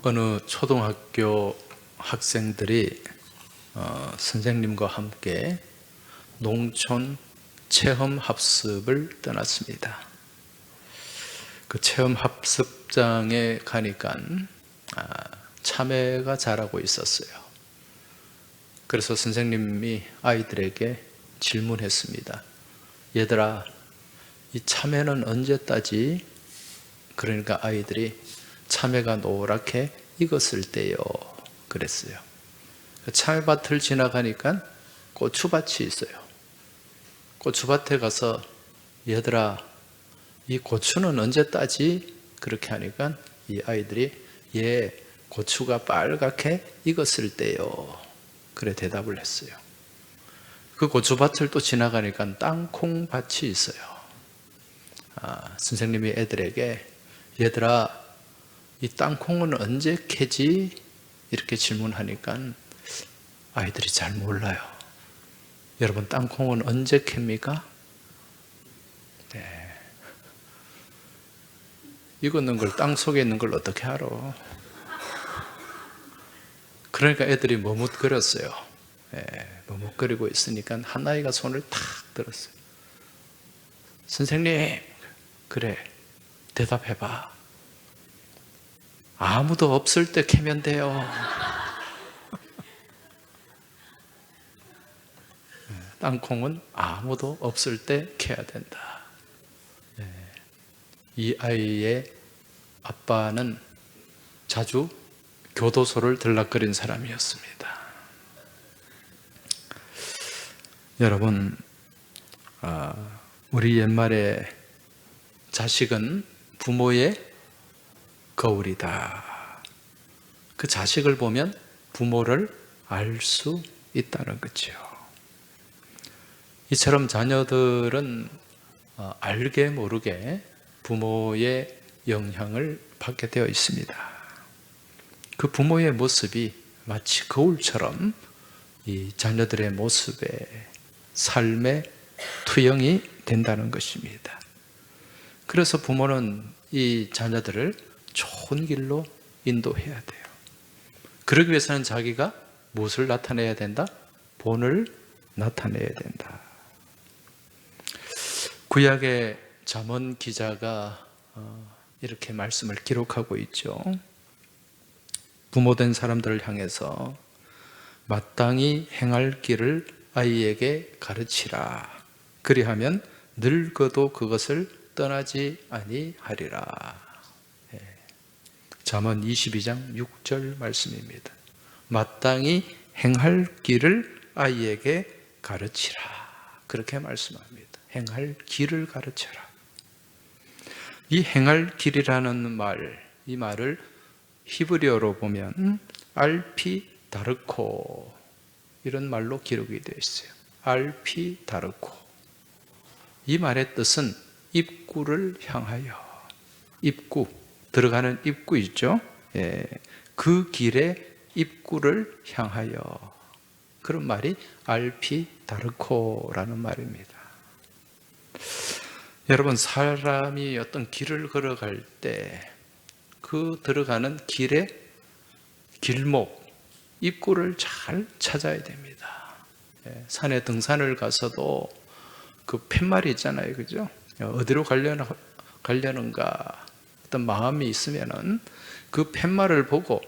어느 초등학교 학생들이 선생님과 함께 농촌 체험 합습을 떠났습니다. 그 체험 합습장에 가니까 참외가 자라고 있었어요. 그래서 선생님이 아이들에게 질문했습니다. 얘들아, 이 참외는 언제 따지? 그러니까 아이들이 참외가 노랗게 익었을 때요 그랬어요. 참외밭을 지나가니까 고추밭이 있어요. 고추밭에 가서 얘들아, 이 고추는 언제 따지? 그렇게 하니까 이 아이들이 고추가 빨갛게 익었을 때요 그래 대답을 했어요. 그 고추밭을 또 지나가니까 땅콩밭이 있어요. 선생님이 애들에게 얘들아, 이 땅콩은 언제 캐지? 이렇게 질문하니까 아이들이 잘 몰라요. 여러분, 땅콩은 언제 캡니까? 네. 익었는 걸, 땅 속에 있는 걸 어떻게 알아? 그러니까 애들이 머뭇거렸어요. 머뭇거리고 있으니까 한 아이가 손을 탁 들었어요. 선생님, 그래, 대답해봐. 아무도 없을 때 캐면 돼요. 땅콩은 아무도 없을 때 캐야 된다. 이 아이의 아빠는 자주 교도소를 들락거린 사람이었습니다. 여러분, 우리 옛말에 자식은 부모의 거울이다. 그 자식을 보면 부모를 알 수 있다는 거죠. 이처럼 자녀들은 알게 모르게 부모의 영향을 받게 되어 있습니다. 그 부모의 모습이 마치 거울처럼 이 자녀들의 모습에, 삶에 투영이 된다는 것입니다. 그래서 부모는 이 자녀들을 좋은 길로 인도해야 돼요. 그러기 위해서는 자기가 무엇을 나타내야 된다? 본을 나타내야 된다. 구약의 잠언 기자가 이렇게 말씀을 기록하고 있죠. 부모된 사람들을 향해서 마땅히 행할 길을 아이에게 가르치라. 그리하면 늙어도 그것을 떠나지 아니하리라. 잠언 22장 6절 말씀입니다. 마땅히 행할 길을 아이에게 가르치라. 그렇게 말씀합니다. 행할 길을 가르쳐라. 이 행할 길이라는 말, 이 말을 히브리어로 보면 알피다르코 이런 말로 기록이 되어 있어요. 알피다르코. 이 말의 뜻은 입구를 향하여. 입구, 들어가는 입구 있죠? 그 길의 입구를 향하여. 그런 말이 알피다르코라는 말입니다. 여러분, 사람이 어떤 길을 걸어갈 때 그 들어가는 길의 길목, 입구를 잘 찾아야 됩니다. 산에 등산을 가서도 그 팻말이 있잖아요. 그죠? 어디로 가려는가 어떤 마음이 있으면은 그 팻말을 보고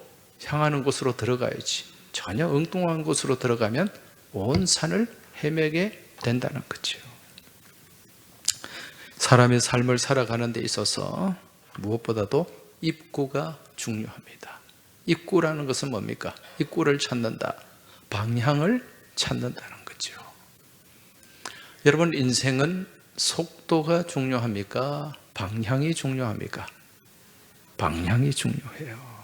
향하는 곳으로 들어가야지. 전혀 엉뚱한 곳으로 들어가면 온 산을 헤매게 된다는 거죠. 사람의 삶을 살아가는 데 있어서 무엇보다도 입구가 중요합니다. 입구라는 것은 뭡니까? 입구를 찾는다. 방향을 찾는다는 거죠. 여러분, 인생은 속도가 중요합니까? 방향이 중요합니까? 방향이 중요해요.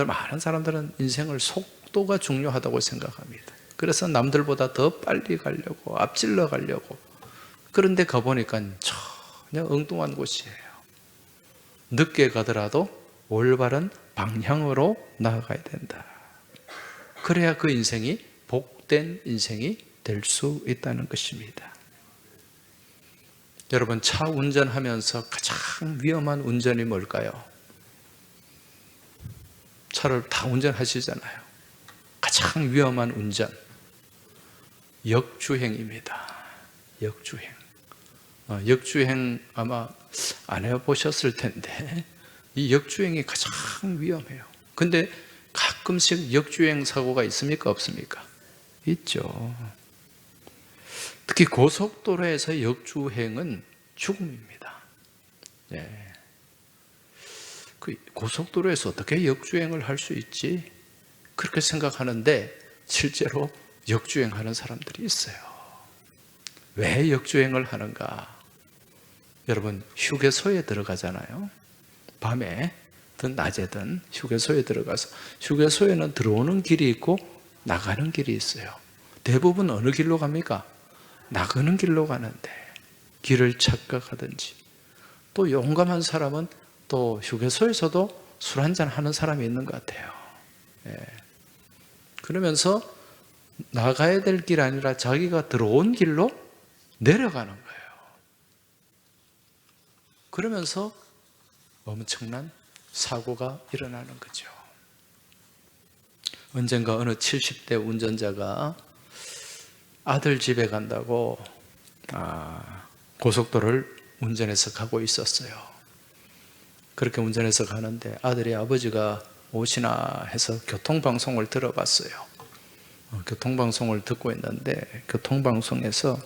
많은 사람들은 인생을 속도가 중요하다고 생각합니다. 그래서 남들보다 더 빨리 가려고, 앞질러 가려고. 그런데 가보니까 전혀 엉뚱한 곳이에요. 늦게 가더라도 올바른 방향으로 나아가야 된다. 그래야 그 인생이 복된 인생이 될 수 있다는 것입니다. 여러분, 차 운전하면서 가장 위험한 운전이 뭘까요? 차를 다 운전하시잖아요. 가장 위험한 운전, 역주행입니다. 역주행. 역주행 아마 안 해보셨을 텐데 이 역주행이 가장 위험해요. 근데 가끔씩 역주행 사고가 있습니까? 없습니까? 있죠. 특히 고속도로에서 역주행은 죽음입니다. 네. 그 고속도로에서 어떻게 역주행을 할 수 있지? 그렇게 생각하는데 실제로 역주행하는 사람들이 있어요. 왜 역주행을 하는가? 여러분, 휴게소에 들어가잖아요. 밤에든 낮에든 휴게소에 들어가서 휴게소에는 들어오는 길이 있고 나가는 길이 있어요. 대부분 어느 길로 갑니까? 나가는 길로 가는데 길을 착각하든지, 또 용감한 사람은 또 휴게소에서도 술 한잔 하는 사람이 있는 것 같아요. 예. 그러면서 나가야 될 길 아니라 자기가 들어온 길로 내려가는 거예요. 그러면서 엄청난 사고가 일어나는 거죠. 언젠가 어느 70대 운전자가 아들 집에 간다고 고속도로를 운전해서 가고 있었어요. 그렇게 운전해서 가는데 아들이 아버지가 오시나 해서 교통방송을 들어봤어요. 교통방송을 듣고 있는데 교통방송에서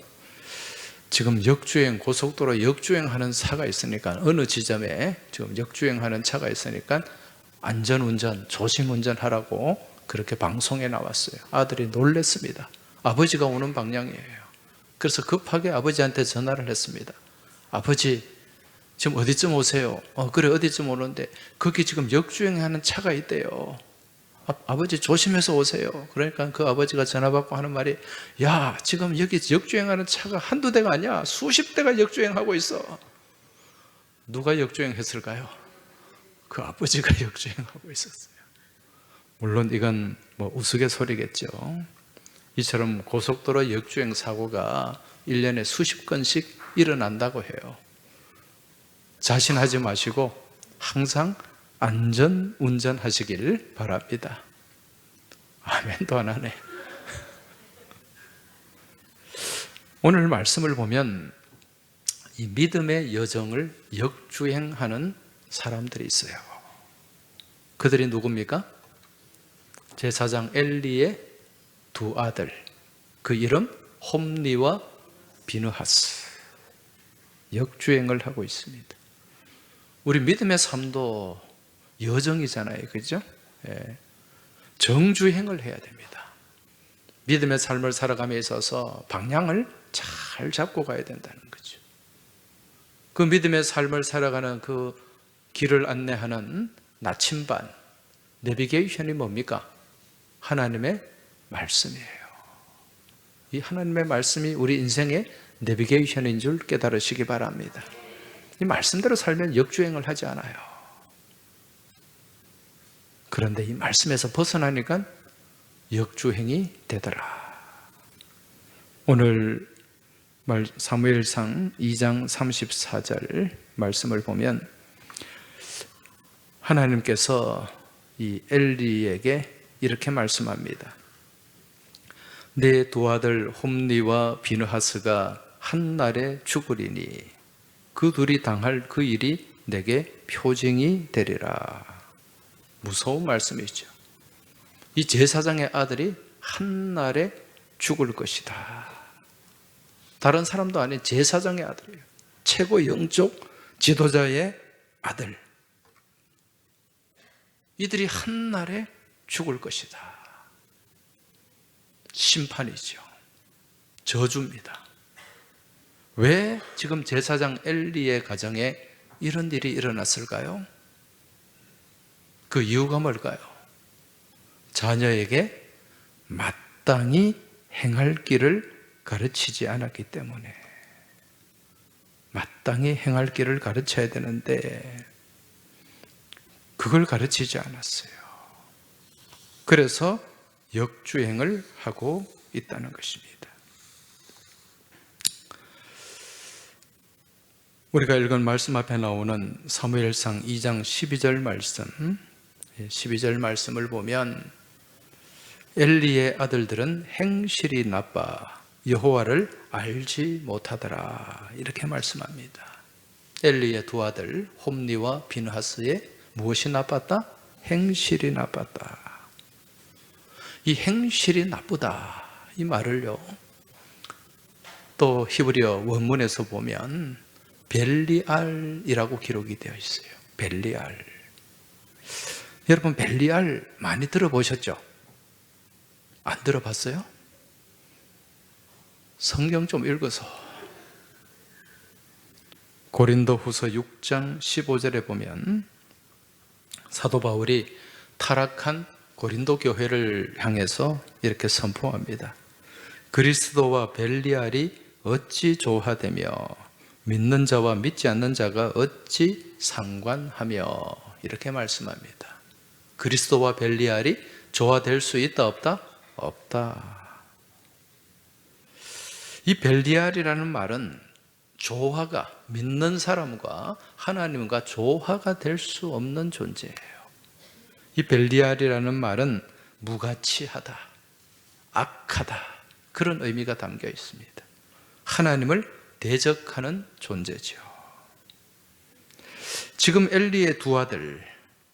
지금 역주행, 고속도로 역주행하는 차가 있으니까, 어느 지점에 지금 역주행하는 차가 있으니까 안전운전, 조심운전하라고 그렇게 방송에 나왔어요. 아들이 놀랬습니다. 아버지가 오는 방향이에요. 그래서 급하게 아버지한테 전화를 했습니다. 아버지, 지금 어디쯤 오세요? 그래, 어디쯤 오는데 거기 지금 역주행하는 차가 있대요. 아버지 조심해서 오세요. 그러니까 그 아버지가 전화 받고 하는 말이, 야, 지금 여기 역주행하는 차가 한두 대가 아니야. 수십 대가 역주행하고 있어. 누가 역주행했을까요? 그 아버지가 역주행하고 있었어요. 물론 이건 우스갯소리겠죠. 이처럼 고속도로 역주행 사고가 1년에 수십 건씩 일어난다고 해요. 자신하지 마시고 항상 안전 운전하시길 바랍니다. 아멘도 안 하네. 오늘 말씀을 보면 이 믿음의 여정을 역주행하는 사람들이 있어요. 그들이 누굽니까? 제사장 엘리의 두 아들, 그 이름 홈리와 비느하스, 역주행을 하고 있습니다. 우리 믿음의 삶도 여정이잖아요, 그죠? 예. 정주행을 해야 됩니다. 믿음의 삶을 살아감에 있어서 방향을 잘 잡고 가야 된다는 거죠. 그 믿음의 삶을 살아가는 그 길을 안내하는 나침반, 내비게이션이 뭡니까? 하나님의 말씀이에요. 이 하나님의 말씀이 우리 인생의 내비게이션인 줄 깨달으시기 바랍니다. 이 말씀대로 살면 역주행을 하지 않아요. 그런데 이 말씀에서 벗어나니까 역주행이 되더라. 오늘 사무엘상 2장 34절 말씀을 보면 하나님께서 이 엘리에게 이렇게 말씀합니다. 내 두 아들 홈리와 비느하스가 한날에 죽으리니 그 둘이 당할 그 일이 내게 표징이 되리라. 무서운 말씀이죠. 이 제사장의 아들이 한날에 죽을 것이다. 다른 사람도 아닌 제사장의 아들이에요. 최고 영적 지도자의 아들. 이들이 한날에 죽을 것이다. 심판이죠. 저주입니다. 왜 지금 제사장 엘리의 가정에 이런 일이 일어났을까요? 그 이유가 뭘까요? 자녀에게 마땅히 행할 길을 가르치지 않았기 때문에. 마땅히 행할 길을 가르쳐야 되는데 그걸 가르치지 않았어요. 그래서 역주행을 하고 있다는 것입니다. 우리가 읽은 말씀 앞에 나오는 사무엘상 2장 12절 말씀, 12절 말씀을 보면 엘리의 아들들은 행실이 나빠 여호와를 알지 못하더라 이렇게 말씀합니다. 엘리의 두 아들 홈니와 비느하스의 무엇이 나빴다? 행실이 나빴다. 이 행실이 나쁘다 이 말을요 또 히브리어 원문에서 보면 벨리알이라고 기록이 되어 있어요. 벨리알. 여러분 벨리알 많이 들어보셨죠? 안 들어봤어요? 성경 좀 읽어서. 고린도후서 6장 15절에 보면 사도 바울이 타락한 고린도 교회를 향해서 이렇게 선포합니다. 그리스도와 벨리알이 어찌 조화되며 믿는 자와 믿지 않는 자가 어찌 상관하며 이렇게 말씀합니다. 그리스도와 벨리알이 조화될 수 있다 없다? 없다. 이 벨리알이라는 말은 조화가 믿는 사람과 하나님과 조화가 될 수 없는 존재예요. 이 벨리알이라는 말은 무가치하다, 악하다 그런 의미가 담겨 있습니다. 하나님을 대적하는 존재죠. 지금 엘리의 두 아들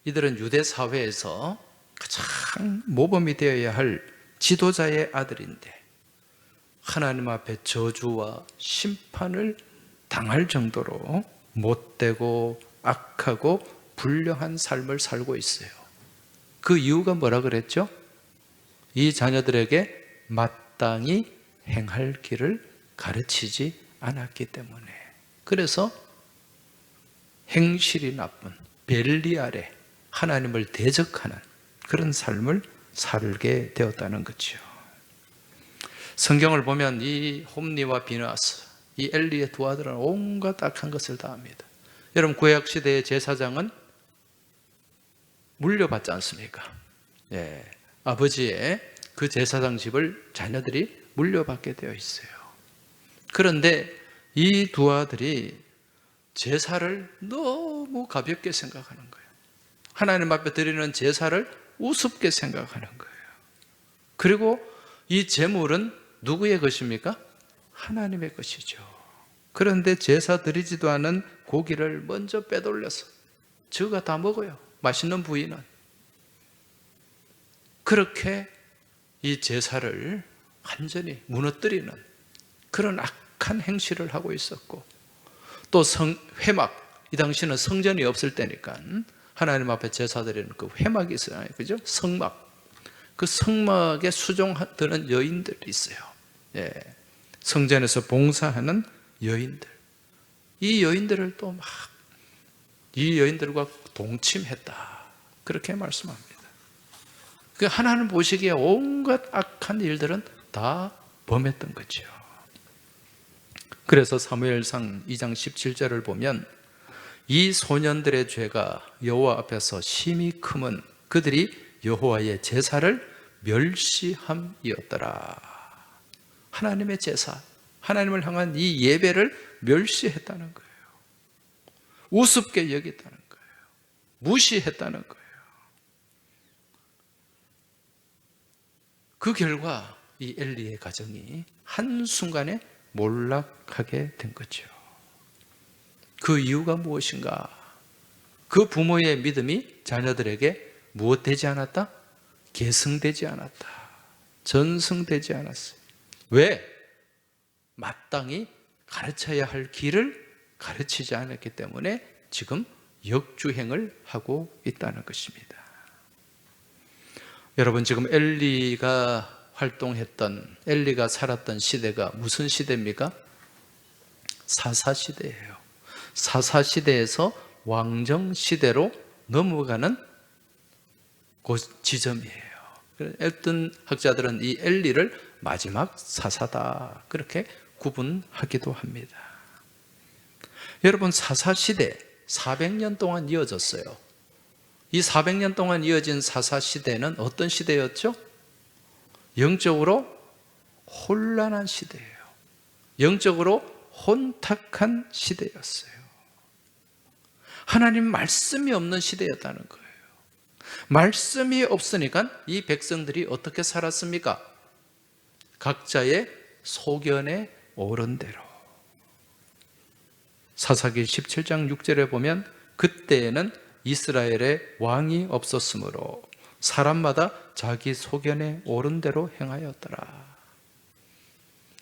이들은 유대 사회에서 가장 모범이 되어야 할 지도자의 아들인데 하나님 앞에 저주와 심판을 당할 정도로 못되고 악하고 불량한 삶을 살고 있어요. 그 이유가 뭐라 그랬죠? 이 자녀들에게 마땅히 행할 길을 가르치지 않았기 때문에. 그래서 행실이 나쁜 벨리알의 하나님을 대적하는 그런 삶을 살게 되었다는 거죠. 성경을 보면 이 홈니와 비느하스, 이 엘리의 두 아들은 온갖 악한 것을 다 합니다. 여러분 구약 시대의 제사장은 물려받지 않습니까? 예, 아버지의 그 제사장 집을 자녀들이 물려받게 되어 있어요. 그런데 이 두 아들이 제사를 너무 가볍게 생각하는 거예요. 하나님 앞에 드리는 제사를 우습게 생각하는 거예요. 그리고 이 제물은 누구의 것입니까? 하나님의 것이죠. 그런데 제사 드리지도 않은 고기를 먼저 빼돌려서 저가 다 먹어요. 맛있는 부위는. 그렇게 이 제사를 완전히 무너뜨리는 그런 악한 행실을 하고 있었고, 또 회막, 이 당시는 성전이 없을 때니까 하나님 앞에 제사 드리는 그 회막이 있어요. 그죠? 성막. 그 성막에 수종드는 여인들이 있어요. 예. 성전에서 봉사하는 여인들. 이 여인들을 또 막, 이 여인들과 동침했다. 그렇게 말씀합니다. 그 하나님 보시기에 온갖 악한 일들은 다 범했던 거죠. 그래서 사무엘상 2장 17절을 보면 이 소년들의 죄가 여호와 앞에서 심히 크면 그들이 여호와의 제사를 멸시함이었더라. 하나님의 제사, 하나님을 향한 이 예배를 멸시했다는 거예요. 우습게 여겼다는 거예요. 무시했다는 거예요. 그 결과 이 엘리의 가정이 한순간에 몰락하게 된 거죠. 그 이유가 무엇인가? 그 부모의 믿음이 자녀들에게 무엇 되지 않았다? 계승되지 않았다. 전승되지 않았어요. 왜? 마땅히 가르쳐야 할 길을 가르치지 않았기 때문에 지금 역주행을 하고 있다는 것입니다. 여러분, 지금 엘리가 활동했던, 엘리가 살았던 시대가 무슨 시대입니까? 사사시대예요. 사사시대에서 왕정시대로 넘어가는 지점이에요. 어떤 학자들은 이 엘리를 마지막 사사다 그렇게 구분하기도 합니다. 여러분, 사사시대 400년 동안 이어졌어요. 이 400년 동안 이어진 사사시대는 어떤 시대였죠? 영적으로 혼란한 시대예요. 영적으로 혼탁한 시대였어요. 하나님 말씀이 없는 시대였다는 거예요. 말씀이 없으니까 이 백성들이 어떻게 살았습니까? 각자의 소견에 오른 대로. 사사기 17장 6절에 보면 그때에는 이스라엘에 왕이 없었으므로 사람마다 자기 소견에 오른 대로 행하였더라.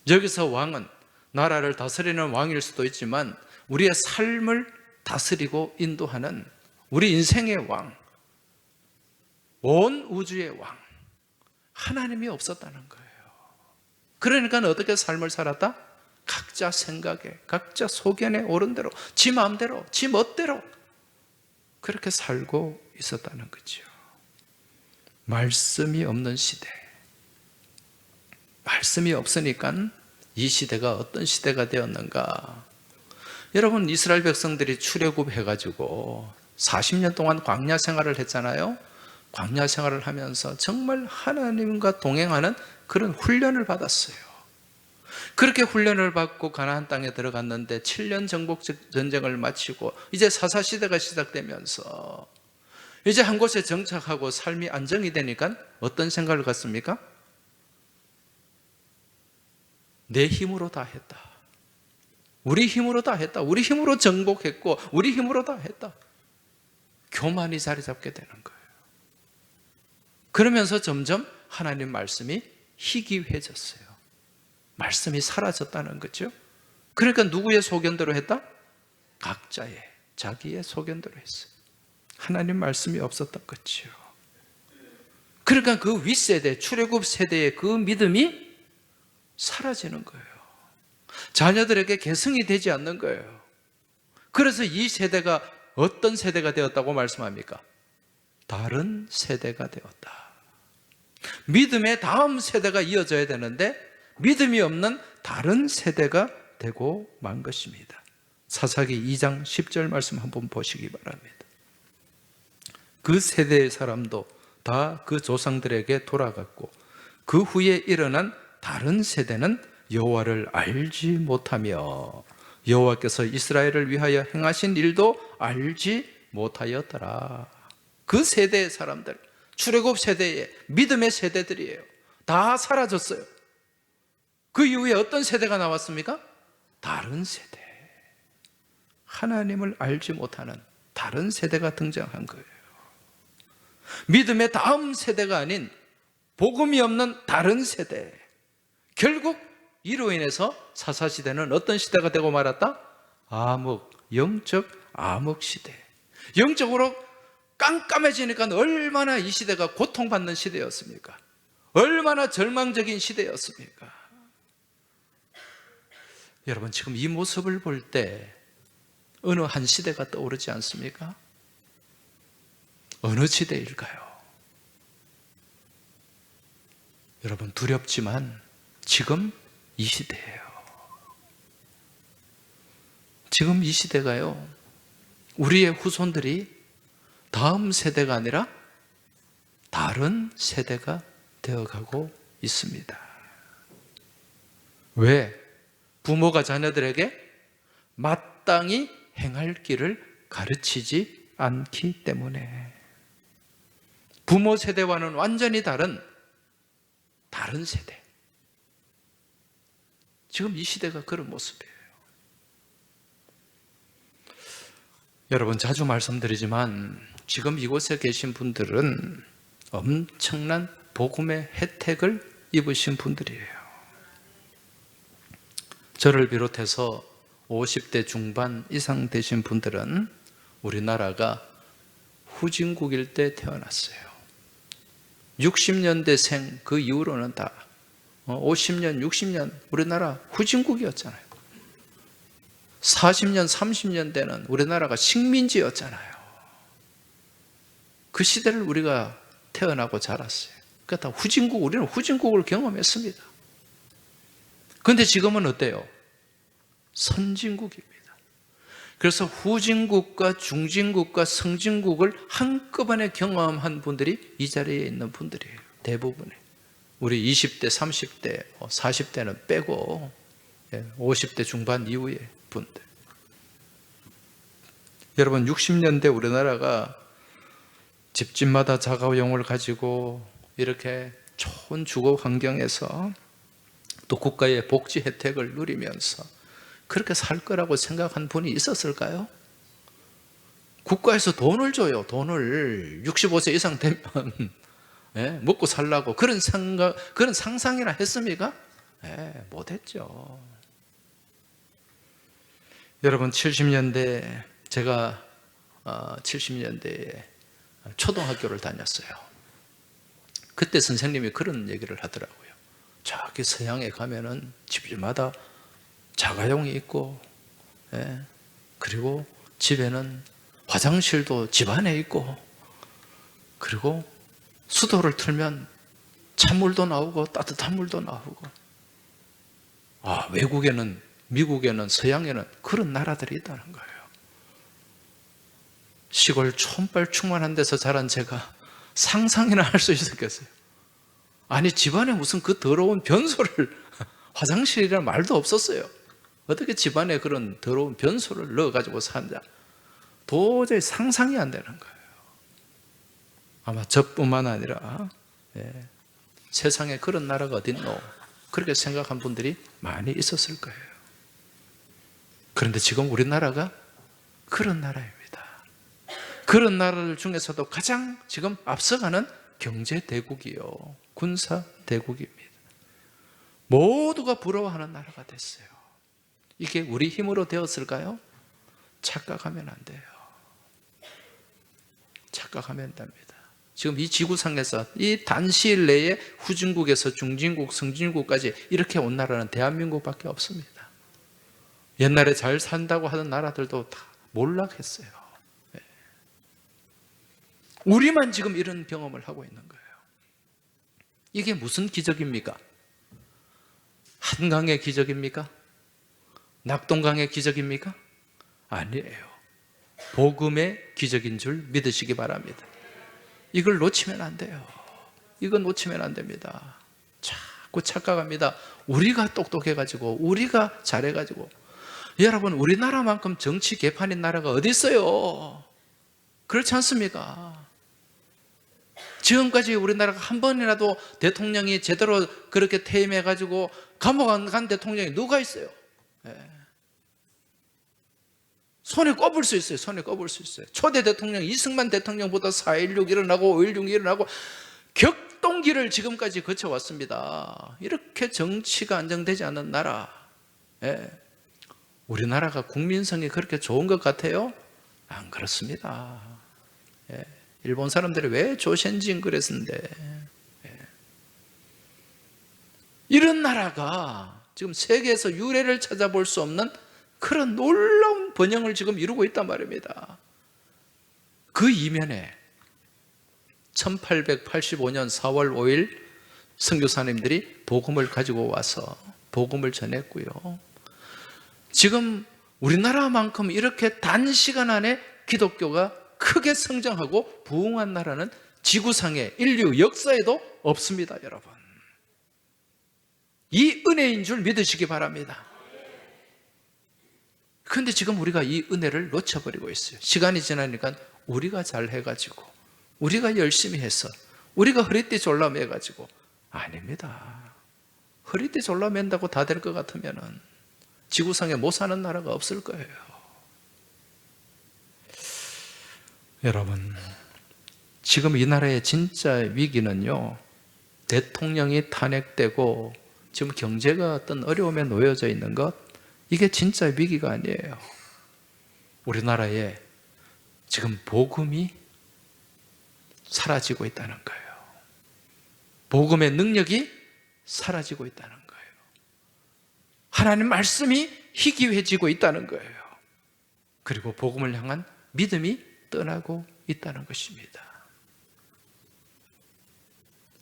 여기서 왕은 나라를 다스리는 왕일 수도 있지만 우리의 삶을 다스리고 인도하는 우리 인생의 왕, 온 우주의 왕, 하나님이 없었다는 거예요. 그러니까 어떻게 삶을 살았다? 각자 생각에, 각자 소견에 오른 대로, 지 마음대로, 지 멋대로 그렇게 살고 있었다는 거죠. 말씀이 없는 시대. 말씀이 없으니까 이 시대가 어떤 시대가 되었는가? 여러분, 이스라엘 백성들이 출애굽해가지고 40년 동안 광야 생활을 했잖아요. 광야 생활을 하면서 정말 하나님과 동행하는 그런 훈련을 받았어요. 그렇게 훈련을 받고 가나안 땅에 들어갔는데 7년 정복 전쟁을 마치고 이제 사사시대가 시작되면서 이제 한 곳에 정착하고 삶이 안정이 되니까 어떤 생각을 갖습니까? 내 힘으로 다 했다. 우리 힘으로 다 했다. 우리 힘으로 정복했고 우리 힘으로 다 했다. 교만이 자리 잡게 되는 거예요. 그러면서 점점 하나님 말씀이 희귀해졌어요. 말씀이 사라졌다는 거죠. 그러니까 누구의 소견대로 했다? 각자의, 자기의 소견대로 했어요. 하나님 말씀이 없었던 거죠. 그러니까 그 윗세대, 출애굽 세대의 그 믿음이 사라지는 거예요. 자녀들에게 계승이 되지 않는 거예요. 그래서 이 세대가 어떤 세대가 되었다고 말씀합니까? 다른 세대가 되었다. 믿음의 다음 세대가 이어져야 되는데 믿음이 없는 다른 세대가 되고 만 것입니다. 사사기 2장 10절 말씀 한번 보시기 바랍니다. 그 세대의 사람도 다 그 조상들에게 돌아갔고 그 후에 일어난 다른 세대는 여호와를 알지 못하며 여호와께서 이스라엘을 위하여 행하신 일도 알지 못하였더라. 그 세대의 사람들, 출애굽 세대의 믿음의 세대들이에요. 다 사라졌어요. 그 이후에 어떤 세대가 나왔습니까? 다른 세대. 하나님을 알지 못하는 다른 세대가 등장한 거예요. 믿음의 다음 세대가 아닌 복음이 없는 다른 세대. 결국 이로 인해서 사사시대는 어떤 시대가 되고 말았다? 암흑, 영적 암흑 시대. 영적으로 깜깜해지니까 얼마나 이 시대가 고통받는 시대였습니까? 얼마나 절망적인 시대였습니까? 여러분, 지금 이 모습을 볼 때 어느 한 시대가 떠오르지 않습니까? 어느 시대일까요? 여러분, 두렵지만 지금 이 시대예요. 지금 이 시대가요, 우리의 후손들이 다음 세대가 아니라 다른 세대가 되어가고 있습니다. 왜? 부모가 자녀들에게 마땅히 행할 길을 가르치지 않기 때문에. 부모 세대와는 완전히 다른 세대. 지금 이 시대가 그런 모습이에요. 여러분, 자주 말씀드리지만 지금 이곳에 계신 분들은 엄청난 복음의 혜택을 입으신 분들이에요. 저를 비롯해서 50대 중반 이상 되신 분들은 우리나라가 후진국일 때 태어났어요. 60년대생 그 이후로는 다 50년, 60년 우리나라 후진국이었잖아요. 40년, 30년대는 우리나라가 식민지였잖아요. 그 시대를 우리가 태어나고 자랐어요. 그러니까 다 후진국, 우리는 후진국을 경험했습니다. 그런데 지금은 어때요? 선진국입니다. 그래서 후진국과 중진국과 성진국을 한꺼번에 경험한 분들이 이 자리에 있는 분들이에요. 대부분이. 우리 20대, 30대, 40대는 빼고 50대 중반 이후의 분들. 여러분, 60년대 우리나라가 집집마다 자가용을 가지고 이렇게 좋은 주거 환경에서 또 국가의 복지 혜택을 누리면서 그렇게 살 거라고 생각한 분이 있었을까요? 국가에서 돈을 줘요. 돈을 65세 이상 되면 먹고 살라고 그런 상상이나 했습니까? 못했죠. 여러분 70년대 제가 70년대에 초등학교를 다녔어요. 그때 선생님이 그런 얘기를 하더라고요. 저기 서양에 가면은 집집마다 자가용이 있고, 그리고 집에는 화장실도 집 안에 있고, 그리고 수도를 틀면 찬물도 나오고 따뜻한 물도 나오고. 외국에는, 미국에는, 서양에는 그런 나라들이 있다는 거예요. 시골 촌발 충만한 데서 자란 제가 상상이나 할 수 있었겠어요. 아니 집안에 무슨 그 더러운 변소를 화장실이라는 말도 없었어요. 어떻게 집안에 그런 더러운 변소를 넣어가지고 산다. 도저히 상상이 안 되는 거예요. 아마 저뿐만 아니라 세상에 그런 나라가 어딨노 그렇게 생각한 분들이 많이 있었을 거예요. 그런데 지금 우리나라가 그런 나라입니다. 그런 나라들 중에서도 가장 지금 앞서가는 경제대국이요, 군사대국입니다. 모두가 부러워하는 나라가 됐어요. 이게 우리 힘으로 되었을까요? 착각하면 안 돼요. 착각하면 안 됩니다. 지금 이 지구상에서 이 단시일 내에 후진국에서 중진국, 성진국까지 이렇게 온 나라는 대한민국밖에 없습니다. 옛날에 잘 산다고 하던 나라들도 다 몰락했어요. 우리만 지금 이런 경험을 하고 있는 거예요. 이게 무슨 기적입니까? 한강의 기적입니까? 낙동강의 기적입니까? 아니에요. 복음의 기적인 줄 믿으시기 바랍니다. 이걸 놓치면 안 돼요. 이건 놓치면 안 됩니다. 자꾸 착각합니다. 우리가 똑똑해가지고 우리가 잘해가지고. 여러분 우리나라만큼 정치 개판인 나라가 어디 있어요? 그렇지 않습니까? 지금까지 우리나라가 한 번이라도 대통령이 제대로 그렇게 퇴임해가지고 감옥 안 간 대통령이 누가 있어요? 손에 꼽을 수 있어요. 손에 꼽을 수 있어요. 초대 대통령 이승만 대통령보다 4.16 일어나고 5.16 일어나고 격동기를 지금까지 거쳐왔습니다. 이렇게 정치가 안정되지 않은 나라, 우리나라가 국민성이 그렇게 좋은 것 같아요? 안 그렇습니다. 일본 사람들이 왜 조센진 그랬는데, 이런 나라가 지금 세계에서 유례를 찾아볼 수 없는 그런 놀라운 번영을 지금 이루고 있단 말입니다. 그 이면에 1885년 4월 5일 선교사님들이 복음을 가지고 와서 복음을 전했고요. 지금 우리나라만큼 이렇게 단시간 안에 기독교가 크게 성장하고 부흥한 나라는 지구상의 인류 역사에도 없습니다, 여러분. 이 은혜인 줄 믿으시기 바랍니다. 그런데 지금 우리가 이 은혜를 놓쳐버리고 있어요. 시간이 지나니까 우리가 잘해가지고, 우리가 열심히 해서, 우리가 허리띠 졸라매가지고. 아닙니다. 허리띠 졸라맨다고 다 될 것 같으면은 지구상에 못 사는 나라가 없을 거예요. 여러분, 지금 이 나라의 진짜 위기는요, 대통령이 탄핵되고 지금 경제가 어떤 어려움에 놓여져 있는 것, 이게 진짜 위기가 아니에요. 우리나라에 지금 복음이 사라지고 있다는 거예요. 복음의 능력이 사라지고 있다는 거예요. 하나님 말씀이 희귀해지고 있다는 거예요. 그리고 복음을 향한 믿음이 떠나고 있다는 것입니다.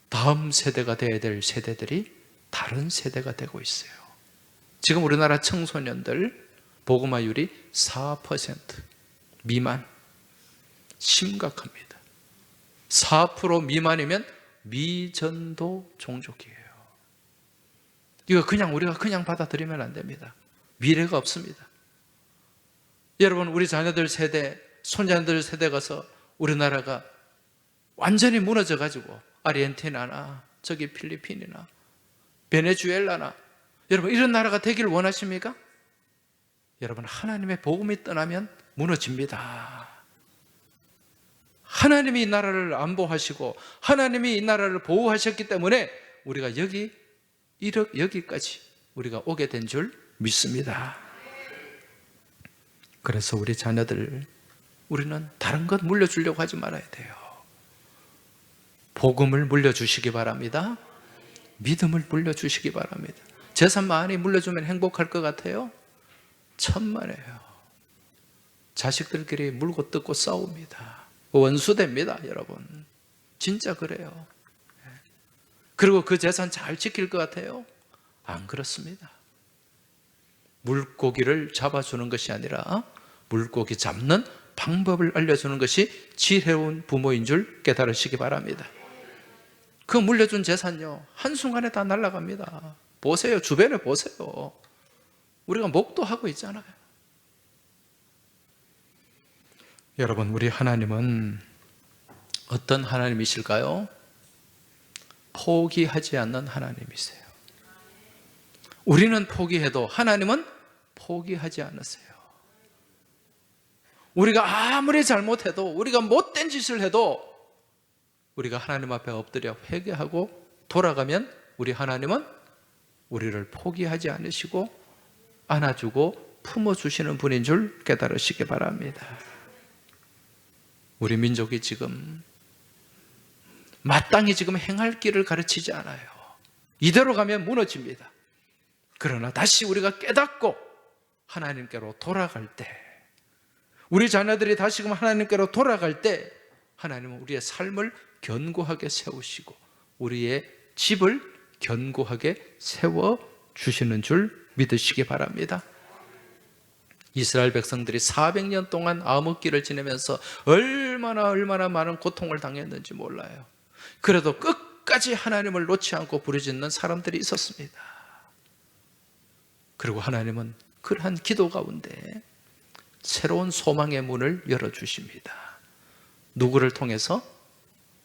다음 세대가 되어야 될 세대들이 다른 세대가 되고 있어요. 지금 우리나라 청소년들 복음화율이 4% 미만, 심각합니다. 4% 미만이면 미전도 종족이에요. 이거 그냥 우리가 그냥 받아들이면 안 됩니다. 미래가 없습니다. 여러분, 우리 자녀들 세대, 손자들 세대 가서 우리나라가 완전히 무너져가지고 아르헨티나나 저기 필리핀이나 베네수엘라나 여러분 이런 나라가 되기를 원하십니까? 여러분 하나님의 복음이 떠나면 무너집니다. 하나님이 이 나라를 안보하시고 하나님이 이 나라를 보호하셨기 때문에 우리가 여기까지 우리가 오게 된 줄 믿습니다. 그래서 우리 자녀들 우리는 다른 것 물려주려고 하지 말아야 돼요. 복음을 물려주시기 바랍니다. 믿음을 물려주시기 바랍니다. 재산 많이 물려주면 행복할 것 같아요? 천만에요. 자식들끼리 물고 뜯고 싸웁니다. 원수됩니다, 여러분. 진짜 그래요. 그리고 그 재산 잘 지킬 것 같아요? 안 그렇습니다. 물고기를 잡아주는 것이 아니라 물고기 잡는 방법을 알려주는 것이 지혜로운 부모인 줄 깨달으시기 바랍니다. 그 물려준 재산요 한순간에 다 날아갑니다. 보세요. 주변에 보세요. 우리가 목도하고 있잖아요. 여러분 우리 하나님은 어떤 하나님이실까요? 포기하지 않는 하나님이세요. 우리는 포기해도 하나님은 포기하지 않으세요. 우리가 아무리 잘못해도 우리가 못된 짓을 해도 우리가 하나님 앞에 엎드려 회개하고 돌아가면 우리 하나님은 우리를 포기하지 않으시고 안아주고 품어주시는 분인 줄 깨달으시기 바랍니다. 우리 민족이 지금 마땅히 지금 행할 길을 가르치지 않아요. 이대로 가면 무너집니다. 그러나 다시 우리가 깨닫고 하나님께로 돌아갈 때 우리 자녀들이 다시금 하나님께로 돌아갈 때 하나님은 우리의 삶을 견고하게 세우시고 우리의 집을 견고하게 세워주시는 줄 믿으시기 바랍니다. 이스라엘 백성들이 400년 동안 암흑기를 지내면서 얼마나 많은 고통을 당했는지 몰라요. 그래도 끝까지 하나님을 놓지 않고 부르짖는 사람들이 있었습니다. 그리고 하나님은 그러한 기도 가운데 새로운 소망의 문을 열어주십니다. 누구를 통해서?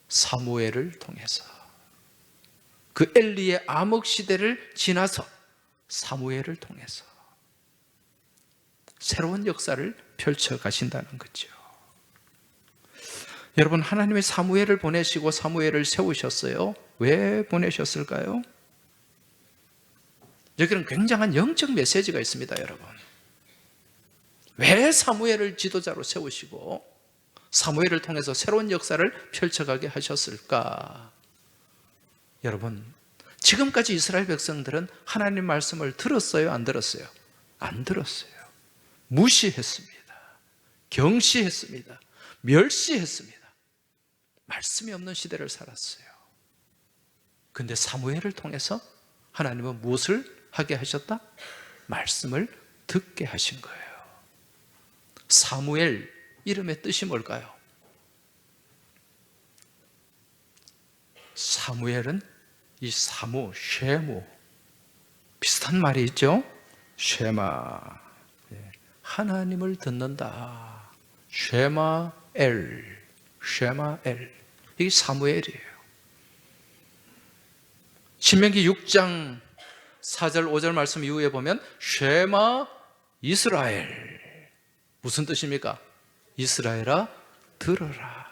사무엘을 통해서. 그 엘리의 암흑 시대를 지나서 사무엘을 통해서 새로운 역사를 펼쳐 가신다는 거죠. 여러분 하나님이 사무엘을 보내시고 사무엘을 세우셨어요. 왜 보내셨을까요? 여기는 굉장한 영적 메시지가 있습니다, 여러분. 왜 사무엘을 지도자로 세우시고 사무엘을 통해서 새로운 역사를 펼쳐가게 하셨을까? 여러분, 지금까지 이스라엘 백성들은 하나님 말씀을 들었어요? 안 들었어요? 안 들었어요. 무시했습니다. 경시했습니다. 멸시했습니다. 말씀이 없는 시대를 살았어요. 근데 사무엘을 통해서 하나님은 무엇을 하게 하셨다? 말씀을 듣게 하신 거예요. 사무엘 이름의 뜻이 뭘까요? 사무엘은 이 사무, 쉐무 비슷한 말이 있죠? 쉐마, 하나님을 듣는다. 쉐마엘, 쉐마엘, 이게 사무엘이에요. 신명기 6장 4절 5절 말씀 이후에 보면 쉐마 이스라엘, 무슨 뜻입니까? 이스라엘아 들어라.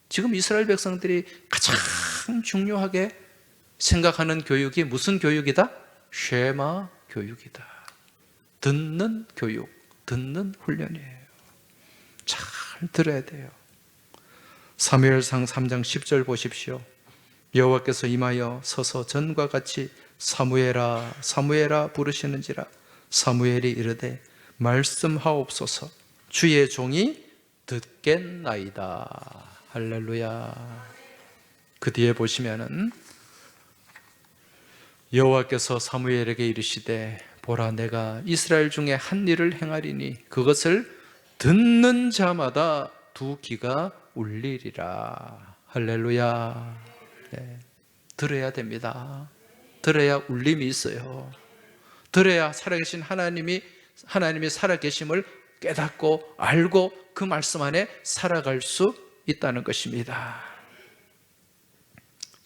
지금 이스라엘 백성들이 가장 중요하게 생각하는 교육이 무슨 교육이다? 쉐마 교육이다. 듣는 교육, 듣는 훈련이에요. 잘 들어야 돼요. 사무엘상 3장 10절 보십시오. 여호와께서 임하여 서서 전과 같이 사무엘아 사무엘아 부르시는지라. 사무엘이 이르되 말씀하옵소서. 주의 종이 듣겠나이다. 할렐루야. 그 뒤에 보시면은 여호와께서 사무엘에게 이르시되 보라 내가 이스라엘 중에 한 일을 행하리니 그것을 듣는 자마다 두 귀가 울리리라. 할렐루야. 네. 들어야 됩니다. 들어야 울림이 있어요. 들어야 살아계신 하나님이 살아계심을 깨닫고 알고 그 말씀 안에 살아갈 수 있다는 것입니다.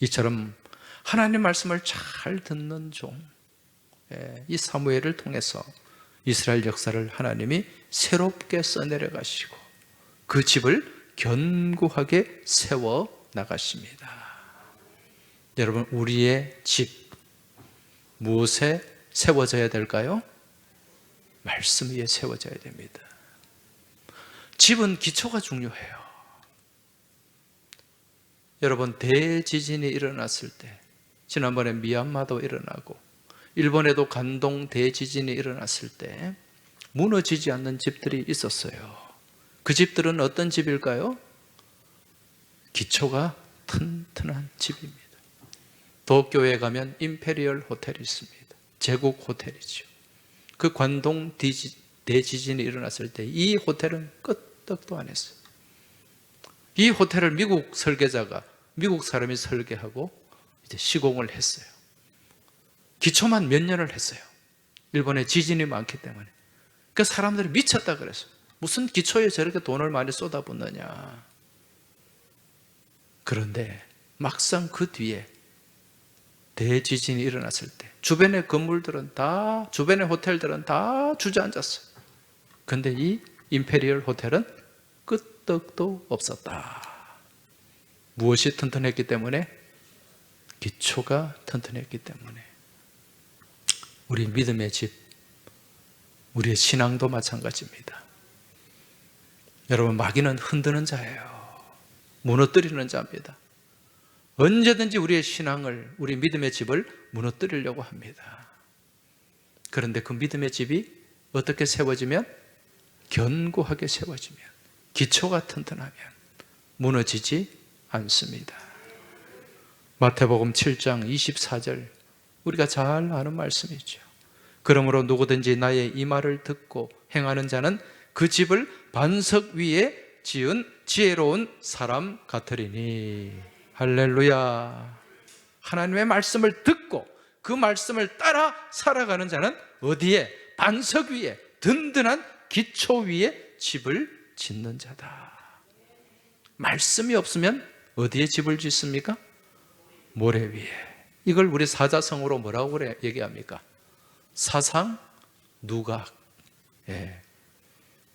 이처럼 하나님 말씀을 잘 듣는 종, 이 사무엘을 통해서 이스라엘 역사를 하나님이 새롭게 써내려 가시고 그 집을 견고하게 세워 나가십니다. 여러분, 우리의 집 무엇에 세워져야 될까요? 말씀 위에 세워져야 됩니다. 집은 기초가 중요해요. 여러분, 대지진이 일어났을 때, 지난번에 미얀마도 일어나고 일본에도 간동 대지진이 일어났을 때 무너지지 않는 집들이 있었어요. 그 집들은 어떤 집일까요? 기초가 튼튼한 집입니다. 도쿄에 가면 임페리얼 호텔이 있습니다. 제국 호텔이죠. 그 관동 대지진이 일어났을 때 이 호텔은 끄떡도 안 했어요. 이 호텔을 미국 설계자가, 미국 사람이 설계하고 이제 시공을 했어요. 기초만 몇 년을 했어요. 일본에 지진이 많기 때문에. 그 사람들이 미쳤다 그랬어요. 무슨 기초에 저렇게 돈을 많이 쏟아붓느냐. 그런데 막상 그 뒤에 대지진이 일어났을 때 주변의 건물들은 다, 주변의 호텔들은 다 주저앉았어요. 그런데 이 임페리얼 호텔은 끄떡도 없었다. 무엇이 튼튼했기 때문에? 기초가 튼튼했기 때문에. 우리 믿음의 집, 우리의 신앙도 마찬가지입니다. 여러분, 마귀는 흔드는 자예요. 무너뜨리는 자입니다. 언제든지 우리의 신앙을, 우리 믿음의 집을 무너뜨리려고 합니다. 그런데 그 믿음의 집이 어떻게 세워지면? 견고하게 세워지면, 기초가 튼튼하면 무너지지 않습니다. 마태복음 7장 24절, 우리가 잘 아는 말씀이죠. 그러므로 누구든지 나의 이 말을 듣고 행하는 자는 그 집을 반석 위에 지은 지혜로운 사람 같으리니. 할렐루야. 하나님의 말씀을 듣고 그 말씀을 따라 살아가는 자는 어디에? 반석 위에, 든든한 기초 위에 집을 짓는 자다. 말씀이 없으면 어디에 집을 짓습니까? 모래 위에. 이걸 우리 사자성어로 뭐라고 얘기합니까? 사상 누각.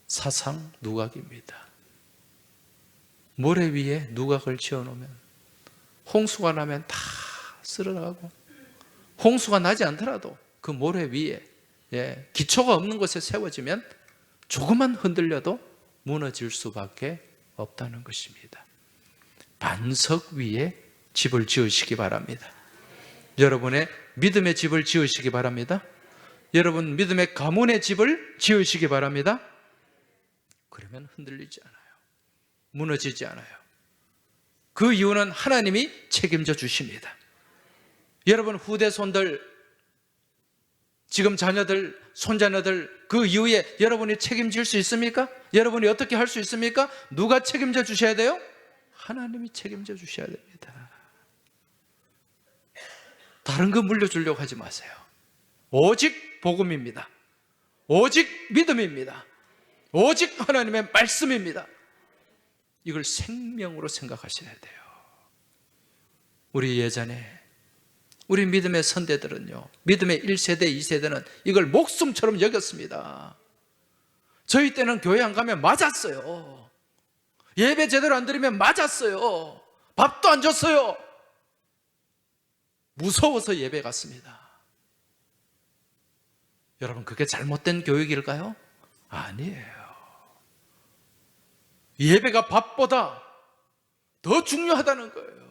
사상 누각입니다. 모래 위에 누각을 지어놓으면 홍수가 나면 다 쓸어나가고, 홍수가 나지 않더라도 그 모래 위에, 기초가 없는 곳에 세워지면 조금만 흔들려도 무너질 수밖에 없다는 것입니다. 반석 위에 집을 지으시기 바랍니다. 여러분의 믿음의 집을 지으시기 바랍니다. 여러분 믿음의 가문의 집을 지으시기 바랍니다. 그러면 흔들리지 않아요. 무너지지 않아요. 그 이유는 하나님이 책임져 주십니다. 여러분 후대손들, 지금 자녀들, 손자녀들, 그 이후에 여러분이 책임질 수 있습니까? 여러분이 어떻게 할 수 있습니까? 누가 책임져 주셔야 돼요? 하나님이 책임져 주셔야 됩니다. 다른 거 물려주려고 하지 마세요. 오직 복음입니다. 오직 믿음입니다. 오직 하나님의 말씀입니다. 이걸 생명으로 생각하셔야 돼요. 우리 예전에 우리 믿음의 선대들은요, 믿음의 1세대, 2세대는 이걸 목숨처럼 여겼습니다. 저희 때는 교회 안 가면 맞았어요. 예배 제대로 안 드리면 맞았어요. 밥도 안 줬어요. 무서워서 예배 갔습니다. 여러분, 그게 잘못된 교육일까요? 아니에요. 예배가 밥보다 더 중요하다는 거예요.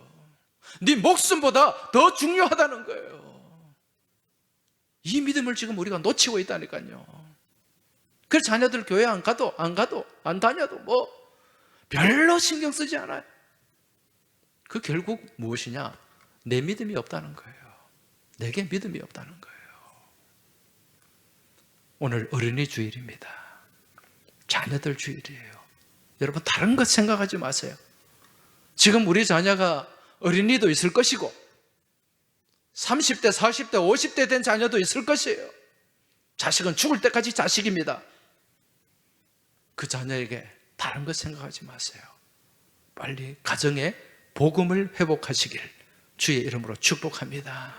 네 목숨보다 더 중요하다는 거예요. 이 믿음을 지금 우리가 놓치고 있다니까요. 그래서 자녀들 교회 안 다녀도 뭐 별로 신경 쓰지 않아요. 그 결국 무엇이냐? 내 믿음이 없다는 거예요. 내게 믿음이 없다는 거예요. 오늘 어린이 주일입니다. 자녀들 주일이에요. 여러분 다른 것 생각하지 마세요. 지금 우리 자녀가 어린이도 있을 것이고 30대, 40대, 50대 된 자녀도 있을 것이에요. 자식은 죽을 때까지 자식입니다. 그 자녀에게 다른 것 생각하지 마세요. 빨리 가정에 복음을 회복하시길 주의 이름으로 축복합니다.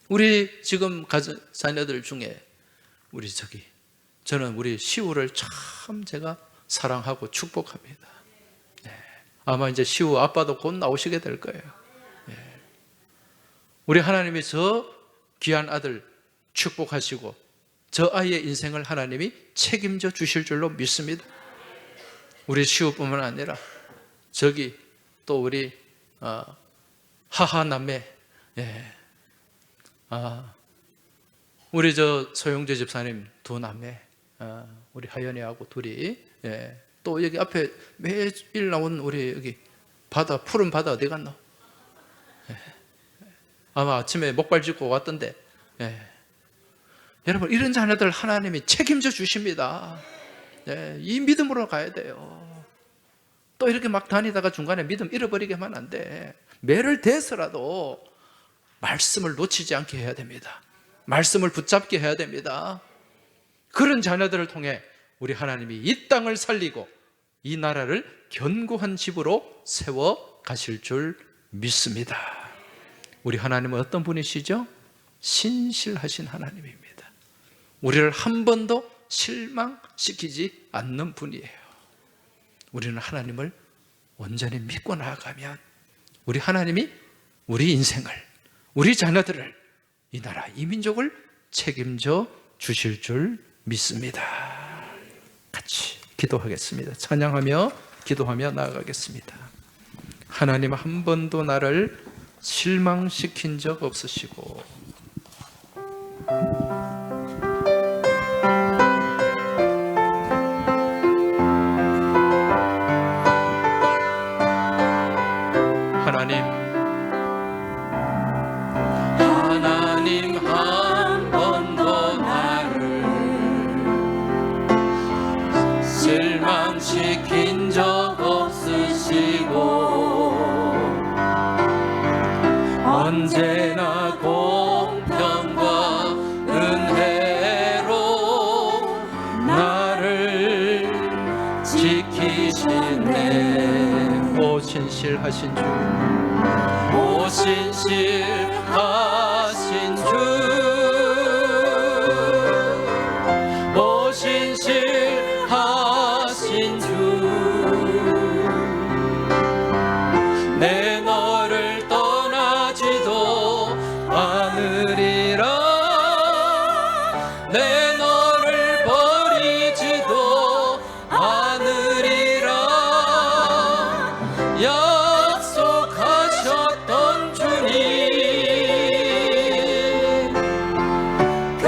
우리 지금 자녀들 중에 저는 우리 시우를 참 제가 사랑하고 축복합니다. 네. 아마 이제 시우 아빠도 곧 나오시게 될 거예요. 네. 우리 하나님이 저 귀한 아들 축복하시고 저 아이의 인생을 하나님이 책임져 주실 줄로 믿습니다. 우리 시우뿐만 아니라 저기 또 우리 하하남매, 예. 우리 저 소영재 집사님 두 남매, 우리 하연이하고 둘이, 예. 또 여기 앞에 매일 나온 우리 여기 푸른 바다 어디 갔노? 예. 아마 아침에 목발 짚고 왔던데, 예. 여러분, 이런 자녀들 하나님이 책임져 주십니다. 예. 이 믿음으로 가야 돼요. 또 이렇게 막 다니다가 중간에 믿음 잃어버리게 하면 안 돼. 매를 대서라도 말씀을 놓치지 않게 해야 됩니다. 말씀을 붙잡게 해야 됩니다. 그런 자녀들을 통해 우리 하나님이 이 땅을 살리고 이 나라를 견고한 집으로 세워 가실 줄 믿습니다. 우리 하나님은 어떤 분이시죠? 신실하신 하나님입니다. 우리를 한 번도 실망시키지 않는 분이에요. 우리는 하나님을 온전히 믿고 나아가면 우리 하나님이 우리 인생을, 우리 자녀들을, 이 나라, 이 민족을 책임져 주실 줄 믿습니다. 같이 기도하겠습니다. 찬양하며 기도하며 나아가겠습니다. 하나님, 한 번도 나를 실망시킨 적 없으시고 하나님 한 번도 나를 실망시킨 적 없으시고 언제나 공평과 은혜로 나를 지키시네. 오 신실하신 주, 오 신실하신 주, 오 신실하신 주, 내 너를 떠나지도 않으리라, 내 너를 버리지도 않으리라. 약속하셨던 주님, 그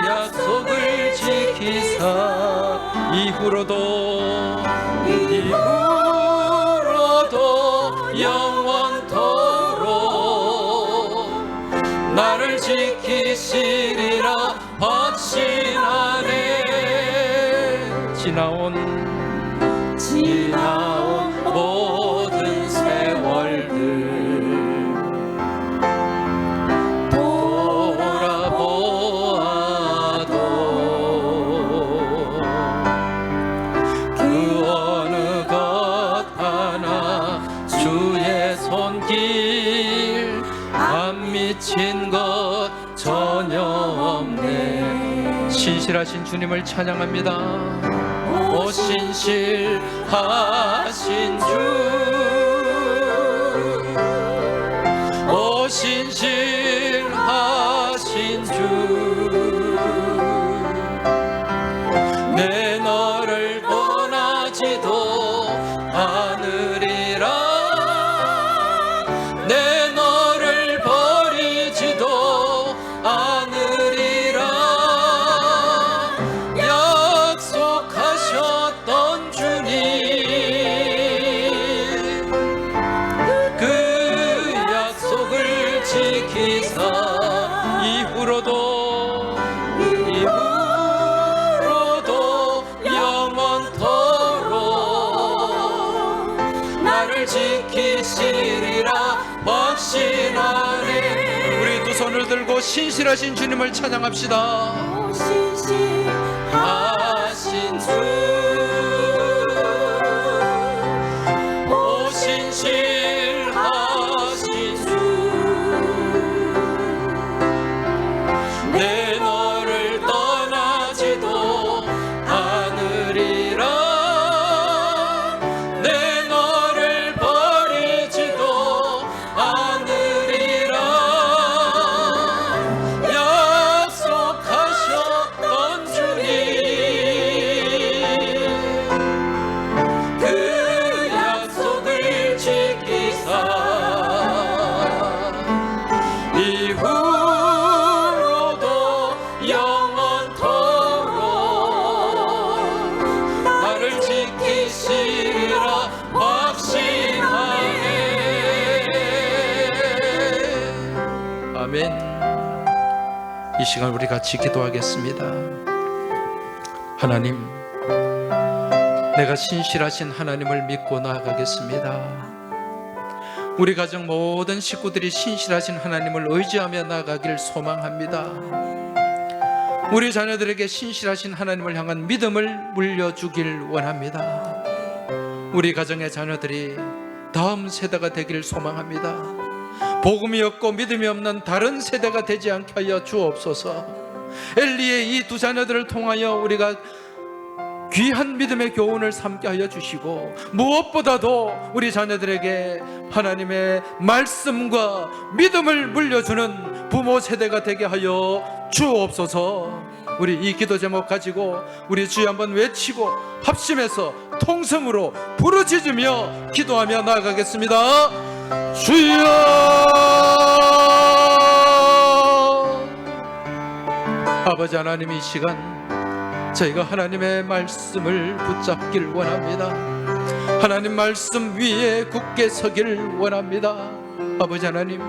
약속을 지키사 이후로도 영원토록 나를 지키시리라 확신하네. 지나온 모든 세월들 돌아보아도 그 어느 것 하나 주의 손길 안 미친 것 전혀 없네. 신실하신 주님을 찬양합니다. 오 신실하신 주, 오 신실하신 주, 내 너를 떠나지도 않으리라, 내 너를 버리지도 않으리라. 약속하셨던 주님, 그 약속을 지키사 이후로도 영원토록 나를 지키시리라 확신하네. 우리 두 손을 들고 신실하신 주님을 찬양합시다. 신실하신 주, 오 신실하신 이 시간 우리 같이 기도하겠습니다. 하나님, 내가 신실하신 하나님을 믿고 나아가겠습니다. 우리 가정 모든 식구들이 신실하신 하나님을 의지하며 나아가길 소망합니다. 우리 자녀들에게 신실하신 하나님을 향한 믿음을 물려주길 원합니다. 우리 가정의 자녀들이 다음 세대가 되길 소망합니다. 복음이 없고 믿음이 없는 다른 세대가 되지 않게 하여 주옵소서. 엘리의 이 두 자녀들을 통하여 우리가 귀한 믿음의 교훈을 삼게 하여 주시고, 무엇보다도 우리 자녀들에게 하나님의 말씀과 믿음을 물려주는 부모 세대가 되게 하여 주옵소서. 우리 이 기도 제목 가지고 우리 주여 한번 외치고 합심해서 통성으로 부르짖으며 기도하며 나아가겠습니다. 주여, 아버지 하나님, 이 시간 저희가 하나님의 말씀을 붙잡길 원합니다. 하나님 말씀 위에 굳게 서길 원합니다. 아버지 하나님,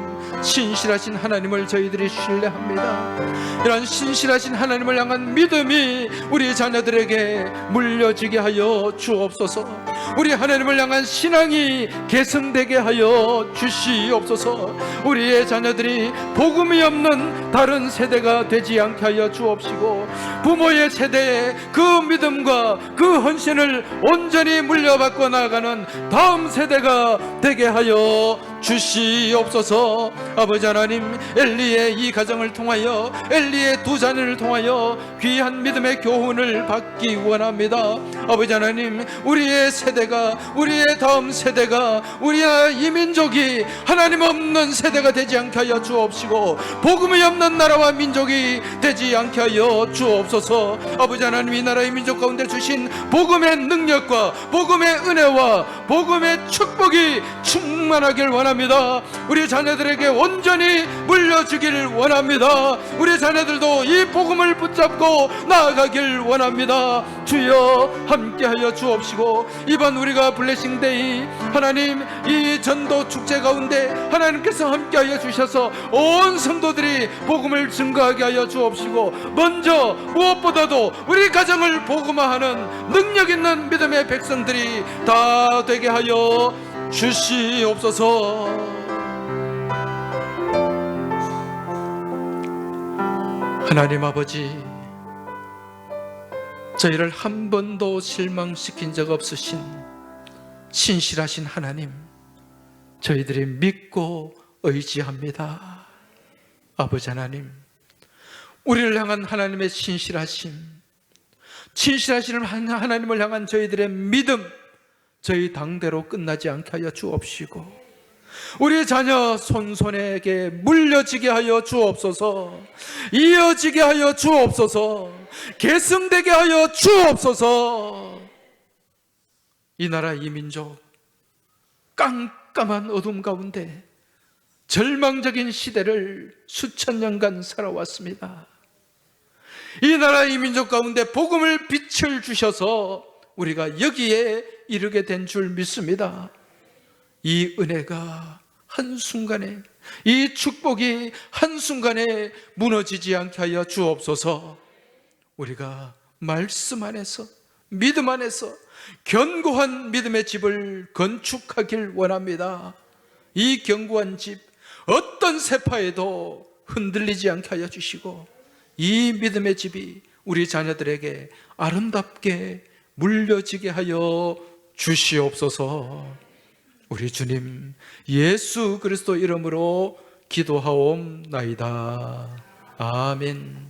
신실하신 하나님을 저희들이 신뢰합니다. 이런 신실하신 하나님을 향한 믿음이 우리 자녀들에게 물려지게 하여 주옵소서. 우리 하나님을 향한 신앙이 계승되게 하여 주시옵소서. 우리의 자녀들이 복음이 없는 다른 세대가 되지 않게 하여 주옵시고, 부모의 세대에 그 믿음과 그 헌신을 온전히 물려받고 나아가는 다음 세대가 되게 하여 주시옵소서. 아버지 하나님, 엘리의 이 가정을 통하여, 엘리의 두 자녀를 통하여 귀한 믿음의 교훈을 받기 원합니다. 아버지 하나님, 우리의 세대가, 우리의 다음 세대가, 우리의 이 민족이 하나님 없는 세대가 되지 않게 하여 주옵시고, 복음이 없는 나라와 민족이 되지 않게 하여 주옵소서. 아버지 하나님, 이 나라의 민족 가운데 주신 복음의 능력과 복음의 은혜와 복음의 축복이 충만하길 원합니다. 우리 자녀들에게 온전히 물려주길 원합니다. 우리 자녀들도 이 복음을 붙잡고 나아가길 원합니다. 주여 함께하여 주옵시고, 이번 우리가 블레싱데이 하나님 이 전도 축제 가운데 하나님께서 함께하여 주셔서 온 성도들이 복음을 증거하게 하여 주옵시고, 먼저 무엇보다도 우리 가정을 복음화하는 능력 있는 믿음의 백성들이 다 되게 하여 주시옵소서. 하나님 아버지, 저희를 한 번도 실망시킨 적 없으신 신실하신 하나님, 저희들이 믿고 의지합니다. 아버지 하나님, 우리를 향한 하나님의 신실하심, 신실하신 하나님을 향한 저희들의 믿음, 저희 당대로 끝나지 않게 하여 주옵시고, 우리 자녀 손손에게 물려지게 하여 주옵소서. 이어지게 하여 주옵소서. 계승되게 하여 주옵소서. 이 나라 이 민족 깜깜한 어둠 가운데 절망적인 시대를 수천 년간 살아왔습니다. 이 나라 이 민족 가운데 복음을 빛을 주셔서 우리가 여기에 이르게 된 줄 믿습니다. 이 은혜가 한순간에, 이 축복이 한순간에 무너지지 않게 하여 주옵소서. 우리가 말씀 안에서, 믿음 안에서 견고한 믿음의 집을 건축하길 원합니다. 이 견고한 집, 어떤 세파에도 흔들리지 않게 하여 주시고, 이 믿음의 집이 우리 자녀들에게 아름답게 물려지게 하여 주시옵소서. 우리 주님 예수 그리스도 이름으로 기도하옵나이다. 아멘.